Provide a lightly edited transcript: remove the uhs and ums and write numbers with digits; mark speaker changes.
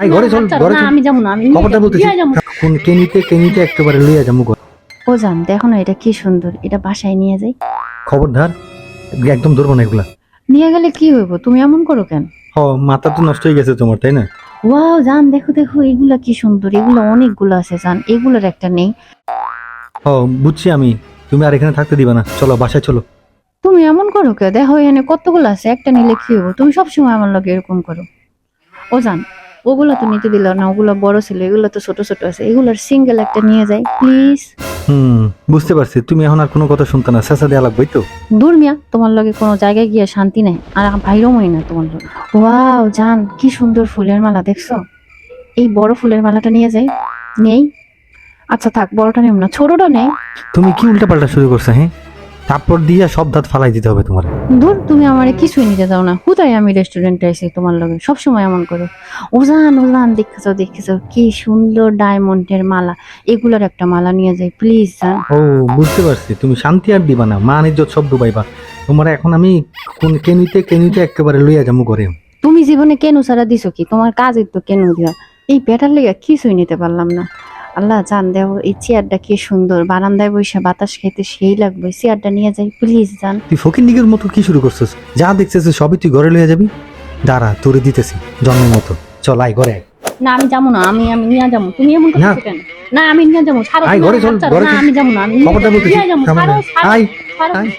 Speaker 1: I ঘরে চল, ঘরে চল।
Speaker 2: আমি যাবো না, আমি
Speaker 1: খবরটা বলতেছি, কোন কেনিতে একেবারে লইয়া যাবো ঘরে।
Speaker 2: ও জান দেখো না এটা কি সুন্দর, এটা বাসায় নিয়ে যাই।
Speaker 1: খবরদার, একদম ধরবো না এগুলা।
Speaker 2: নিয়ে গেলে কি হইব, তুমি এমন করো কেন?
Speaker 1: মাথা তো নষ্ট হয়ে গেছে তোমার, তাই না?
Speaker 2: ওয়াও জান দেখো দেখো, এগুলা কি সুন্দর, এগুলো অনেকগুলো আছে জান, এগুলোর একটা নেই।
Speaker 1: বুঝছি আমি, তুমি আর এখানে থাকতে দিবা না, চলো বাসায় চলো।
Speaker 2: তুমি এমন করো কে? দেখো এখানে কতগুলো আছে, একটা নিলে কি হইব? তুমি সবসময় আমার লগে এরকম করো। ও জান ওগুলো তো নিতে দিল না, ওগুলো বড় ছিল, এগুলো তো ছোট ছোট আছে, এগুলোর সিঙ্গেল একটা নিয়ে যাই প্লিজ।
Speaker 1: বুঝতে পারছি, তুমি এখন আর কোনো কথা শুনতে না, শেষা দেওয়া লাগবেই তো।
Speaker 2: দূর মিয়া, তোমার লগে কোনো জায়গায় গিয়ে শান্তি নাই, আর বাইরেও মনে না তোমার লগে। ওয়াও জান কি সুন্দর ফুলের মালা দেখছো? এই বড় ফুলের মালাটা নিয়ে যাই। নেই? আচ্ছা থাক, বড়টা নেব না, ছোটটা নেই।
Speaker 1: তুমি কি উল্টাপাল্টা শুরু করছো? হ্যাঁ, তারপর দিয়ে সব দাঁত ফালাই দিতে হবে তোমার।
Speaker 2: দূর, তুমি আমারে কিছুই নিতে দাও না, কোথায় আমি রেস্টুরেন্টে আইছি তোমার লগে, সবসময় এমন করো। ওজান ওজান, দেখেছো দেখেছো কি সুন্দর ডায়মন্ডের মালা, এগুলোর একটা মালা নিয়ে যাই প্লিজ জান।
Speaker 1: বুঝতে পারছি, তুমি শান্তি আর দিবা না, মান ইজ্জত সব ডুবাইবা। তোমার এখন আমি কোন কেনিতে একেবারে লইয়া যাবো ঘরে।
Speaker 2: তুমি জীবনে কেন ছাড়া দিছো কি? তোমার কাজের তো কেন দিয়া, এই পেটার লেগে কিছুই নিতে পারলাম না। আল্লাহ জান দেও, এই চেয়ারটা কি সুন্দর, বারান্দায় বসে বাতাস খেতে সেই লাগবে, চেয়ারটা নিয়ে যাই প্লিজ জান।
Speaker 1: তুই ফকির নিগের মতো কি শুরু করছিস? যা দেখছিস সবই তুই ঘরে লইয়া যাবি। দাঁড়া, তোরে দিতেছি জন্মের মতো। চল আয় ঘরে আয়।
Speaker 2: না আমি যাবো না, আমি নিয়ে যাবো, তুমি এমন
Speaker 1: না।
Speaker 2: করছো কেন? না আমি নিয়ে যাবো, ছাড়ো
Speaker 1: আয়
Speaker 2: তুমি
Speaker 1: ঘরে
Speaker 2: আমার
Speaker 1: চল,
Speaker 2: হাত ছাড়ো।
Speaker 1: ঘরে
Speaker 2: না
Speaker 1: চল।
Speaker 2: আমি যাবো না, আমি
Speaker 1: খবরটা বলতেছি,
Speaker 2: নিয়ে যাবো,
Speaker 1: সামনে
Speaker 2: ছাড়ো
Speaker 1: আয়।
Speaker 2: ছাড়ো
Speaker 1: আয়
Speaker 2: ছাড়ো।
Speaker 1: আয়।